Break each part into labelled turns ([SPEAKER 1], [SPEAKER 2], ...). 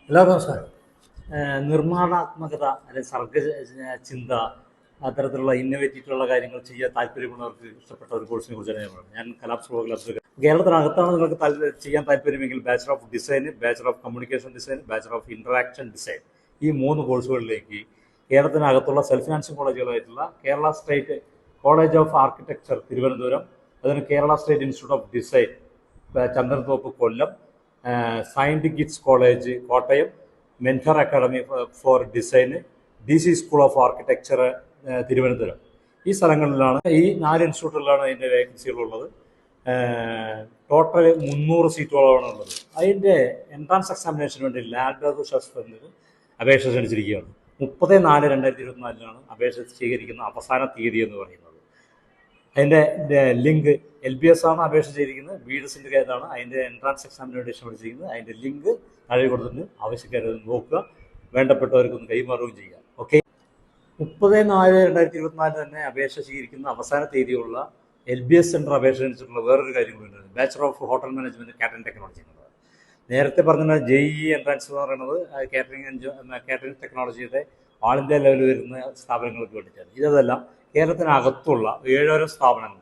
[SPEAKER 1] എല്ലാവർക്കും നമസ്കാരം.
[SPEAKER 2] നിർമ്മാണാത്മകത അല്ലെങ്കിൽ ചിന്ത അത്തരത്തിലുള്ള ഇന്നോവേറ്റീവുള്ള കാര്യങ്ങൾ ചെയ്യാൻ താല്പര്യമുള്ളവർക്ക് ഇഷ്ടപ്പെട്ട ഒരു കോഴ്സിനെ കുറിച്ചാണ് ഞാൻ പറയുന്നത്. ഞാൻ കലാപ്സ് ബ്ലോഗിൽ അബ്ദുൽ. കേരളത്തിനകത്താണ് നിങ്ങൾക്ക് ചെയ്യാൻ താല്പര്യമെങ്കിൽ bachelor of design, bachelor of communication design, bachelor of interaction design, ഈ 3 കോഴ്സുകളിലേക്ക് കേരളത്തിനകത്തുള്ള സെൽഫ് ഫിനാൻസിങ് കോളേജുകളായിട്ടുള്ള Kerala state college of architecture Thiruvananthapuram, അതിന് Kerala state institute of design Chandanathoppu Kollam, Saintgits college Kottayam, mentor academy for design, DC school of architecture Thiruvananthapuram, ഈ സ്ഥലങ്ങളിലാണ്, ഈ 4 ഇൻസ്റ്റിറ്റ്യൂട്ടുകളിലാണ് അതിൻ്റെ വേക്കൻസികളുള്ളത്. Total 300 സീറ്റുകളാണ് ഉള്ളത്. അതിൻ്റെ എൻട്രൻസ് എക്സാമിനേഷന് വേണ്ടി ലാബ് ശാസ്ത്രത്തിന് അപേക്ഷ ക്ഷണിച്ചിരിക്കുകയാണ്. 30/4/2024 അപേക്ഷ സ്വീകരിക്കുന്ന അവസാന തീയതി എന്ന് പറയുന്നത്. അതിൻ്റെ ലിങ്ക് LBS ആണ് അപേക്ഷ ചെയ്തിരിക്കുന്നത്, BDSൻ്റെ കേസാണ്. അതിൻ്റെ എൻട്രൻസ് എക്സാമിന് വേണ്ടി ക്ഷണിച്ചിരിക്കുന്നത്. അതിൻ്റെ ലിങ്ക് താഴെ കൊടുത്തിട്ട് ആവശ്യക്കാരത് നോക്കുക, വേണ്ടപ്പെട്ടവർക്കൊന്ന് കൈമാറുകയും ചെയ്യുക. ഓക്കെ. 30/4/2024 തന്നെ അപേക്ഷ സ്വീകരിക്കുന്ന അവസാന തീയതിയുള്ള LBS സെൻറ്റർ അപേക്ഷ ക്ഷണിച്ചിട്ടുള്ള വേറൊരു കാര്യം കൂടി, bachelor of hotel management catering technology എന്നുള്ളത്. നേരത്തെ പറഞ്ഞ JEE എൻട്രൻസ് എന്ന് പറയുന്നത് കാറ്ററിംഗ് ടെക്നോളജിയുടെ ഓൾ ഇന്ത്യ ലെവലിൽ വരുന്ന സ്ഥാപനങ്ങൾക്ക് വേണ്ടിയിട്ടാണ്. ഇതെല്ലാം കേരളത്തിനകത്തുള്ള 7 സ്ഥാപനങ്ങൾ,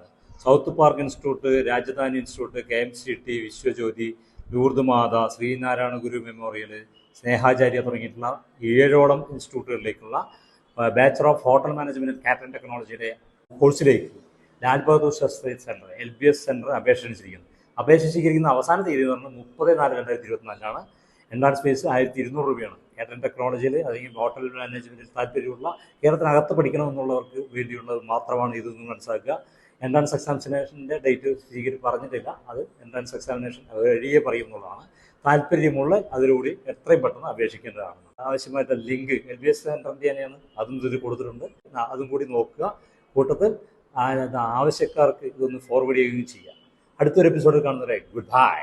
[SPEAKER 2] south park institute, Rajadhani institute, KMCT, Viswajyothi, Lourdes Matha, Sreenarayana Guru memorial, Snehacharya തുടങ്ങിയിട്ടുള്ള 7 ഇൻസ്റ്റിറ്റ്യൂട്ടുകളിലേക്കുള്ള bachelor of hotel management catering ടെക്നോളജിയുടെ കോഴ്സിലേക്ക് Lal Bahadur Shastri centre LBS centre അപേക്ഷ ക്ഷണിച്ചിരിക്കുന്നു. അപേക്ഷ സ്വീകരിക്കുന്ന അവസാന തീയതി എന്ന് പറഞ്ഞാൽ 30/4/2024. എൻട്രൻസ് ഫീസ് 1200 രൂപയാണ്. കാറ്ററിംഗ് ടെക്നോളജിയിൽ അല്ലെങ്കിൽ ഹോട്ടൽ മാനേജ്മെൻറ്റിൽ താല്പര്യമുള്ള കേരളത്തിനകത്ത് പഠിക്കണമെന്നുള്ളവർക്ക് വേണ്ടിയുള്ളത് മാത്രമാണ് ഇതെന്ന് മനസ്സിലാക്കുക. എൻട്രൻസ് എക്സാമിനേഷൻ്റെ ഡേറ്റ് പറഞ്ഞിട്ടില്ല, അത് എൻട്രൻസ് എക്സാമിനേഷൻ വഴിയേ പറയുന്നതാണ്. താല്പര്യമുള്ള അതിലൂടെ എത്രയും പെട്ടെന്ന് അപേക്ഷിക്കേണ്ടതാണ്. ആവശ്യമായിട്ട് ലിങ്ക് LBS സെൻറ്ററിൻ്റെ തന്നെയാണ്, അതും ഇതിൽ കൊടുത്തിട്ടുണ്ട്. അതും കൂടി നോക്കുക. കൂട്ടത്തിൽ ആവശ്യക്കാർക്ക് ഇതൊന്ന് ഫോർവേഡ് ചെയ്യുകയും ചെയ്യുക. അടുത്തൊരു എപ്പിസോഡിൽ കാണുന്നവരെ ഗുഡ് ബൈ.